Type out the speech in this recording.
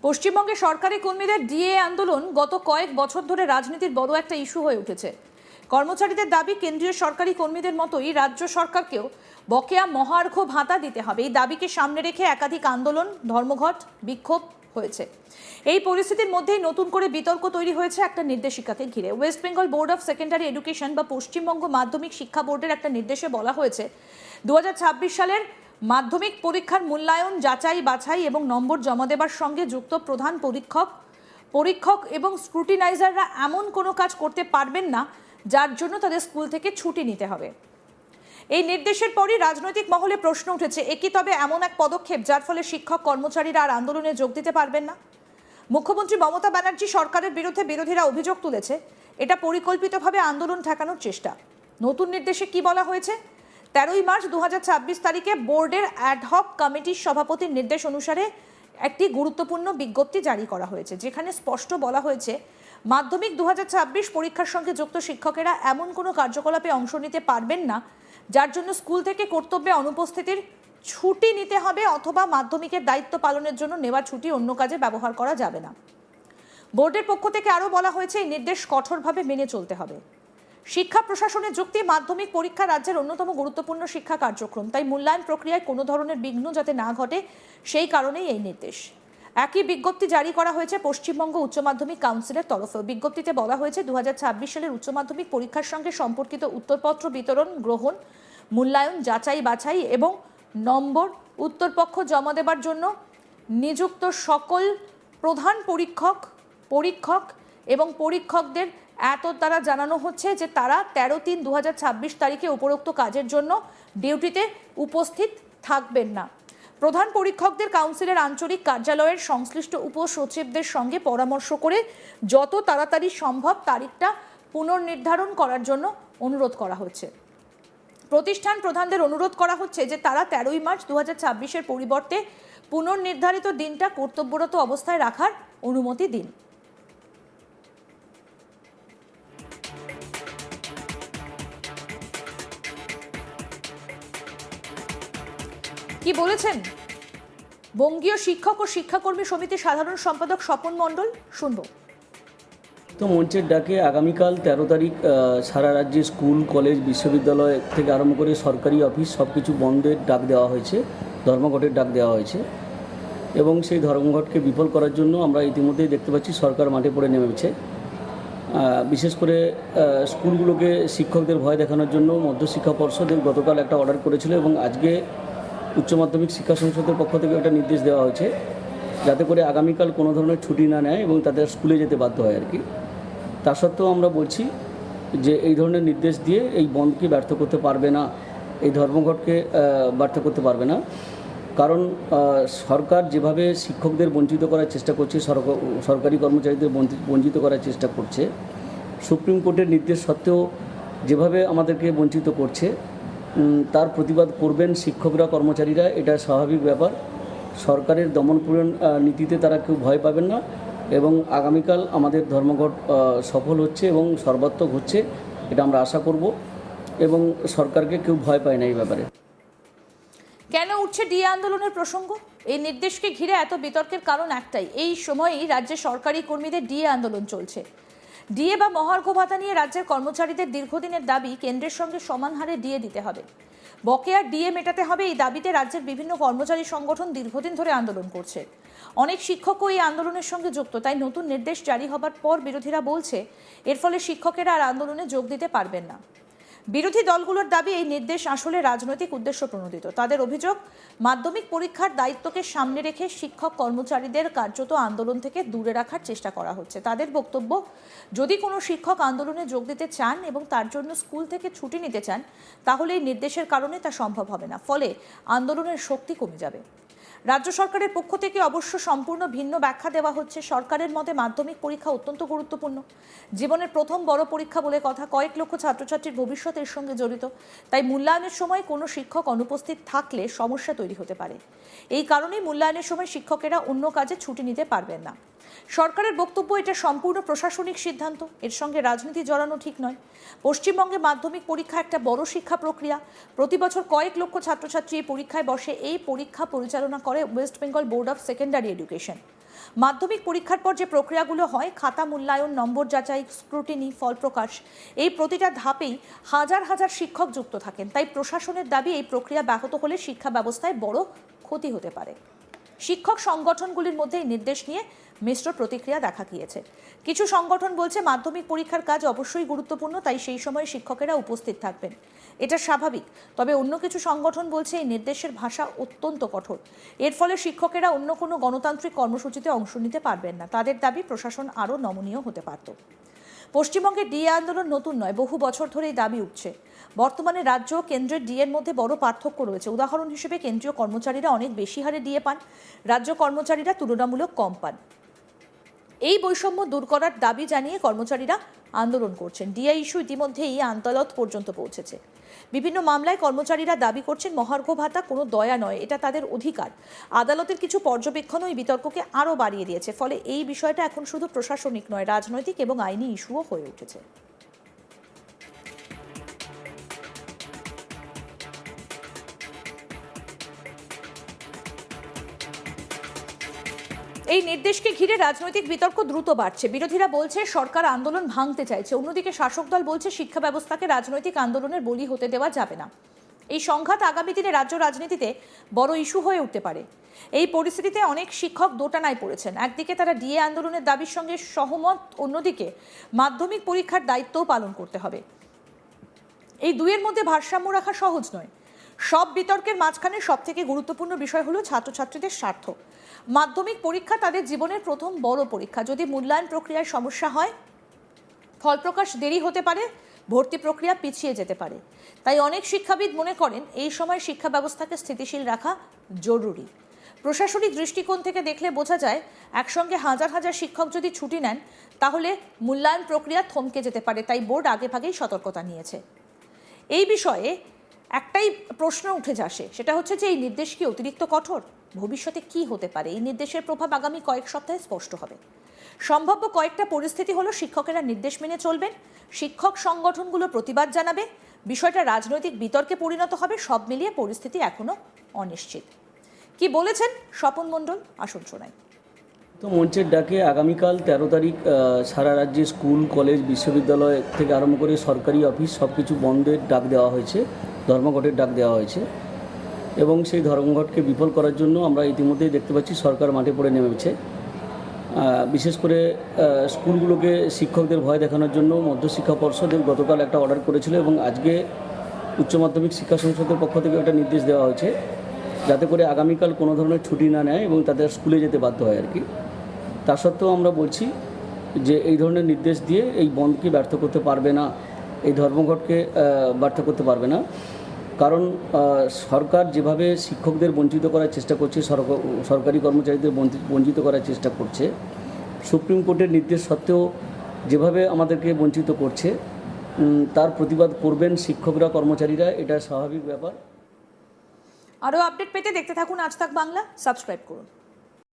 পশ্চিমবঙ্গে সরকারি কর্মীদের ডিএ আন্দোলন গত কয়েক বছর ধরে রাজনীতির বড় একটা ইস্যু হয়ে উঠেছে। কর্মচারীদের দাবি কেন্দ্রীয় সরকারি কর্মীদের মতোই রাজ্য সরকারকেও বকেয়া মহার্ঘ ভাতা দিতে হবে। এই দাবিকে সামনে রেখে একাধিক আন্দোলন, ধর্মঘট, বিক্ষোভ হয়েছে। এই পরিস্থিতির মধ্যেই নতুন করে বিতর্ক তৈরি হয়েছে একটা নির্দেশিকাকে ঘিরে। West Bengal board of secondary education বা পশ্চিমবঙ্গ মাধ্যমিক শিক্ষা বোর্ডের একটা নির্দেশে বলা হয়েছে 2026 সালের মাধ্যমিক পরীক্ষার মূল্যায়ন, যাচাই বাছাই এবং নম্বর জমা দেবার সঙ্গে যুক্ত প্রধান পরীক্ষক এবং স্ক্রুটিনাইজাররা এমন কোনো কাজ করতে পারবেন না যার জন্য তাদের স্কুল থেকে ছুটি নিতে হবে। এই নির্দেশের পরই রাজনৈতিক মহলে প্রশ্ন উঠেছে, কি তবে এমন এক পদক্ষেপ যার ফলে শিক্ষক কর্মচারীরা আর আন্দোলনে যোগ দিতে পারবেন না? মুখ্যমন্ত্রী মমতা ব্যানার্জি সরকারের বিরুদ্ধে বিরোধীরা অভিযোগ তুলেছে এটা পরিকল্পিতভাবে আন্দোলন ঠেকানোর চেষ্টা। নতুন নির্দেশে কি বলা হয়েছে? 13ই মার্চ 2026 তারিখে বোর্ডের অ্যাডহক কমিটির সভাপতির নির্দেশ অনুসারে একটি গুরুত্বপূর্ণ বিজ্ঞপ্তি জারি করা হয়েছে, যেখানে স্পষ্ট বলা হয়েছে মাধ্যমিক 2026 পরীক্ষার সঙ্গে যুক্ত শিক্ষকেরা এমন কোনো কার্যকলাপে অংশ নিতে পারবেন না যার জন্য স্কুল থেকে কর্তব্যে অনুপস্থিতির ছুটি নিতে হবে অথবা মাধ্যমিকের দায়িত্ব পালনের জন্য নেওয়া ছুটি অন্য কাজে ব্যবহার করা যাবে না। বোর্ডের পক্ষ থেকে আরও বলা হয়েছে এই নির্দেশ কঠোরভাবে মেনে চলতে হবে। শিক্ষা প্রশাসনের যুক্তি, মাধ্যমিক পরীক্ষা রাজ্যের অন্যতম গুরুত্বপূর্ণ শিক্ষা কার্যক্রম, তাই মূল্যায়ন প্রক্রিয়ায় কোনো ধরনের বিঘ্ন যাতে না ঘটে সেই কারণেই এই নির্দেশ। একই বিজ্ঞপ্তি জারি করা হয়েছে পশ্চিমবঙ্গ উচ্চ মাধ্যমিক কাউন্সিলের তরফেও। বিজ্ঞপ্তিতে বলা হয়েছে 2026 সালের উচ্চ মাধ্যমিক পরীক্ষার সঙ্গে সম্পর্কিত উত্তরপত্র বিতরণ, গ্রহণ, মূল্যায়ন, যাচাই বাছাই এবং নম্বর উত্তরপত্র জমা দেবার জন্য নিযুক্ত সকল প্রধান পরীক্ষক এবং পরীক্ষকদের দ্বারা জানানো হচ্ছে যে তারা 13/3/2026 তারিখে উপরোক্ত কাজের জন্য ডিউটিতে উপস্থিত থাকবেন না। প্রধান পরীক্ষকদের কাউন্সিলের আঞ্চলিক কার্যালয়ের সংশ্লিষ্ট উপসচিবদের সঙ্গে পরামর্শ করে যত তাড়াতাড়ি সম্ভব তারিখটা পুনর্নির্ধারণ করার জন্য অনুরোধ করা হচ্ছে। প্রতিষ্ঠান প্রধানদের অনুরোধ করা হচ্ছে যে তারা 13ই মার্চ 2026-এর পরিবর্তে পুনর্নির্ধারিত দিনটা কর্তব্যরত অবস্থায় রাখার অনুমতি দিন। কি বলেছেন বঙ্গীয় শিক্ষক ও শিক্ষাকর্মী সমিতির সাধারণ সম্পাদক স্বপন মণ্ডল? শুনবো। তো মঞ্চের ডাকে আগামীকাল 13 তারিখ সারা রাজ্যে স্কুল, কলেজ, বিশ্ববিদ্যালয় থেকে আরম্ভ করে সরকারি অফিস সব কিছু বন্ধের ডাক দেওয়া হয়েছে, ধর্মঘটের ডাক দেওয়া হয়েছে এবং সেই ধর্মঘটকে বিফল করার জন্য আমরা ইতিমধ্যেই দেখতে পাচ্ছি সরকার মাঠে পড়ে নেমেছে। বিশেষ করে স্কুলগুলোকে শিক্ষকদের ভয় দেখানোর জন্য মধ্যশিক্ষা পর্ষদ গতকাল একটা অর্ডার করেছিল এবং আজকে উচ্চ মাধ্যমিক শিক্ষা সংসদের পক্ষ থেকে একটা নির্দেশ দেওয়া হয়েছে যাতে করে আগামীকাল কোনো ধরনের ছুটি না নেয় এবং তাদের স্কুলে যেতে বাধ্য হয় আর কি। তা সত্ত্বেও আমরা বলছি যে এই ধরনের নির্দেশ দিয়ে এই বন্ধকে ব্যর্থ করতে পারবে না, এই ধর্মঘটকে ব্যর্থ করতে পারবে না। কারণ সরকার যেভাবে শিক্ষকদের বঞ্চিত করার চেষ্টা করছে, সরকারি কর্মচারীদের বঞ্চিত করার চেষ্টা করছে, সুপ্রিম কোর্টের নির্দেশ সত্ত্বেও যেভাবে আমাদেরকে বঞ্চিত করছে তার প্রতিবাদ করবেন শিক্ষকরা, কর্মচারীরা। এটা স্বাভাবিক ব্যাপার। সরকারের দমনপীড়ন নীতিতে তারা কেউ ভয় পাবেন না এবং আগামীকাল আমাদের ধর্মঘট সফল হচ্ছে এবং সর্বাত্মক হচ্ছে, এটা আমরা আশা করব এবং সরকারকে কেউ ভয় পায় না এই ব্যাপারে। কেন উঠছে ডিএ আন্দোলনের প্রসঙ্গ? এই নির্দেশকে ঘিরে এত বিতর্কের কারণ একটাই, এই সময়ই রাজ্যে সরকারি কর্মীদের ডিএ আন্দোলন চলছে। ডিএ বা মহার্ঘ ভাতা নিয়ে রাজ্যের কর্মচারীদের দীর্ঘদিনের দাবি কেন্দ্রের সঙ্গে সমান হারে ডিএ দিতে হবে, বকেয়া ডিএ মেটাতে হবে। এই দাবিতে রাজ্যের বিভিন্ন কর্মচারী সংগঠন দীর্ঘদিন ধরে আন্দোলন করছে। অনেক শিক্ষকও এই আন্দোলনের সঙ্গে যুক্ত। তাই নতুন নির্দেশ জারি হবার পর বিরোধীরা বলছে এর ফলে শিক্ষকেরা আর আন্দোলনে যোগ দিতে পারবেন না। বিরোধী দলগুলোর দাবি এই নির্দেশ আসলে রাজনৈতিক উদ্দেশ্য প্রণোদিত। তাদের অভিযোগ মাধ্যমিক পরীক্ষার দায়িত্বকে সামনে রেখে শিক্ষক কর্মচারীদের কার্যত আন্দোলন থেকে দূরে রাখার চেষ্টা করা হচ্ছে। তাদের বক্তব্য, যদি কোনো শিক্ষক আন্দোলনে যোগ দিতে চান এবং তার জন্য স্কুল থেকে ছুটি নিতে চান তাহলে এই নির্দেশের কারণে তা সম্ভব হবে না, ফলে আন্দোলনের শক্তি কমে যাবে। রাজ্য সরকারের পক্ষ থেকে অবশ্য সম্পূর্ণ ভিন্ন ব্যাখ্যা দেওয়া হচ্ছে। সরকারের মতে মাধ্যমিক পরীক্ষা অত্যন্ত গুরুত্বপূর্ণ, জীবনের প্রথম বড় পরীক্ষা বলে কথা। কয়েক লক্ষ ছাত্রছাত্রীর ভবিষ্যৎ এর সঙ্গে জড়িত। তাই মূল্যায়নের সময় কোনো শিক্ষক অনুপস্থিত থাকলে সমস্যা তৈরি হতে পারে। এই কারণেই মূল্যায়নের সময় শিক্ষকেরা অন্য কাজে ছুটি নিতে পারবেন না। সরকারের বক্তব্য, এটা সম্পূর্ণ প্রশাসনিক সিদ্ধান্ত, এর সঙ্গে রাজনীতি জড়ানো ঠিক নয়। পশ্চিমবঙ্গে মাধ্যমিক পরীক্ষা একটা বড় শিক্ষা প্রক্রিয়া। প্রতি বছর কয়েক লক্ষ ছাত্রছাত্রী এই পরীক্ষায় বসে। এই পরীক্ষা পরিচালনা করে West Bengal board of secondary education. মাধ্যমিক পরীক্ষার পর যে প্রক্রিয়াগুলো হয়, খাতা মূল্যায়ন, নম্বর যাচাই, স্ক্রুটিনি, ফল প্রকাশ, এই প্রতিটা ধাপেই হাজার হাজার শিক্ষক যুক্ত থাকেন। তাই প্রশাসনের দাবি, এই প্রক্রিয়া ব্যাহত হলে শিক্ষা ব্যবস্থায় বড় ক্ষতি হতে পারে। শিক্ষক সংগঠনগুলির মধ্যে এই নির্দেশ নিয়ে মিশ্র প্রতিক্রিয়া দেখা গিয়েছে। কিছু সংগঠন বলছে মাধ্যমিক পরীক্ষার কাজ অবশ্যই গুরুত্বপূর্ণ, তাই সেই সময় শিক্ষকেরা উপস্থিত থাকবেন, এটা স্বাভাবিক। তবে অন্য কিছু সংগঠন বলছে এই নির্দেশের ভাষা অত্যন্ত কঠোর, এর ফলে শিক্ষকেরা অন্য কোনো গণতান্ত্রিক কর্মসূচিতে অংশ নিতে পারবেন না। তাদের দাবি প্রশাসন আরও নমনীয় হতে পারত। পশ্চিমবঙ্গের ডিএ আন্দোলন নতুন নয়, বহু বছর ধরে এই দাবি উঠছে। বর্তমানে রাজ্য ও কেন্দ্রের ডিএর মধ্যে বড় পার্থক্য রয়েছে। উদাহরণ হিসেবে কেন্দ্রীয় কর্মচারীরা অনেক বেশি হারে ডিএ পান, রাজ্য কর্মচারীরা তুলনামূলক কম পান। এই বৈষম্য দূর করার দাবি জানিয়ে কর্মচারীরা আন্দোলন করছেন। ডিএ ইস্যু ইতিমধ্যেই আদালত পর্যন্ত পৌঁছেছে। বিভিন্ন মামলায় কর্মচারীরা দাবি করছেন মহার্ঘ ভাতা কোনো দয়া নয়, এটা তাদের অধিকার। আদালতের কিছু পর্যবেক্ষণও এই বিতর্ককে আরও বাড়িয়ে দিয়েছে। ফলে এই বিষয়টা এখন শুধু প্রশাসনিক নয়, রাজনৈতিক এবং আইনি ইস্যুও হয়ে উঠেছে। এই নির্দেশকে ঘিরে রাজনৈতিক বিতর্ক দ্রুত বাড়ছে। বিরোধীরা বলছে সরকার আন্দোলন ভাঙতে চাইছে, অন্যদিকে শাসক দল বলছে শিক্ষা ব্যবস্থাকে রাজনৈতিক আন্দোলনের বলি হতে দেওয়া যাবে না। এই সংঘাত আগামী দিনে রাজ্য রাজনীতিতে বড় ইস্যু হয়ে উঠতে পারে। এই পরিস্থিতিতে অনেক শিক্ষক দোটানায় পড়েছেন। একদিকে তারা ডিএ আন্দোলনের দাবির সঙ্গে সহমত, অন্যদিকে মাধ্যমিক পরীক্ষার দায়িত্বও পালন করতে হবে। এই দুয়ের মধ্যে ভারসাম্য রাখা সহজ নয়। সব বিতর্কের মাঝখানে সবথেকে গুরুত্বপূর্ণ বিষয় হলো ছাত্রছাত্রীদের স্বার্থ। মাধ্যমিক পরীক্ষা তাদের জীবনের প্রথম বড় পরীক্ষা। যদি মূল্যায়ন প্রক্রিয়ায় সমস্যা হয়, ফল প্রকাশ দেরি হতে পারে, ভর্তি প্রক্রিয়া পিছিয়ে যেতে পারে। তাই অনেক শিক্ষাবিদ মনে করেন এই সময় শিক্ষা ব্যবস্থাকে স্থিতিশীল রাখা জরুরি। প্রশাসনিক দৃষ্টিকোণ থেকে দেখলে বোঝা যায়, একসঙ্গে হাজার হাজার শিক্ষক যদি ছুটি নেন, তাহলে মূল্যায়ন প্রক্রিয়া থমকে যেতে পারে। তাই বোর্ড আগেভাগেই সতর্কতা নিয়েছে। এই বিষয়ে একটাই প্রশ্ন উঠে আসে, সেটা হচ্ছে যে এই নির্দেশ কি অতিরিক্ত কঠোর? ভবিষ্যতে কি হতে পারে? এই নির্দেশের প্রভাব আগামী কয়েক সপ্তাহে স্পষ্ট হবে। সম্ভাব্য কয়েকটা পরিস্থিতি হলো, শিক্ষকেরা নির্দেশ মেনে চলবেন, শিক্ষক সংগঠনগুলো প্রতিবাদ জানাবে, বিষয়টা রাজনৈতিক বিতর্কে পরিণত হবে। সব মিলিয়ে পরিস্থিতি এখনো অনিশ্চিত। কি বলেছেন স্বপন মণ্ডল, আসুন শোনাই। তো মঞ্চের ডাকে আগামীকাল 13 তারিখ সারা রাজ্যে স্কুল, কলেজ, বিশ্ববিদ্যালয় থেকে আরম্ভ করে সরকারি অফিস সব কিছু বন্ধের ডাক দেওয়া হয়েছে, ধর্মঘটের ডাক দেওয়া হয়েছে। এবং সেই ধর্মঘটকে বিফল করার জন্য আমরা ইতিমধ্যেই দেখতে পাচ্ছি সরকার মাঠে পড়ে নেমেছে। বিশেষ করে স্কুলগুলোকে শিক্ষকদের ভয় দেখানোর জন্য মধ্যশিক্ষা পর্ষদ গতকাল একটা অর্ডার করেছিল এবং আজকে উচ্চ মাধ্যমিক শিক্ষা সংসদের পক্ষ থেকে একটা নির্দেশ দেওয়া হয়েছে, যাতে করে আগামীকাল কোনো ধরনের ছুটি না নেয় এবং তাদের স্কুলে যেতে বাধ্য হয় আর কি। তা সত্ত্বেও আমরা বলছি যে এই ধরনের নির্দেশ দিয়ে এই বন্ধকে ব্যর্থ করতে পারবে না, এই ধর্মঘটকে ব্যর্থ করতে পারবে না। কারণ সরকার যেভাবে শিক্ষকদের বঞ্চিত করার চেষ্টা করছে, সরকারি কর্মচারীদের বঞ্চিত করার চেষ্টা করছে, সুপ্রিম কোর্টের নির্দেশ সত্ত্বেও যেভাবে আমাদেরকে বঞ্চিত করছে, তার প্রতিবাদ করবেন শিক্ষকরা, কর্মচারীরা, এটা স্বাভাবিক ব্যাপার। আরও আপডেট পেতে দেখতে থাকুন আজ তাক বাংলা, সাবস্ক্রাইব করুন।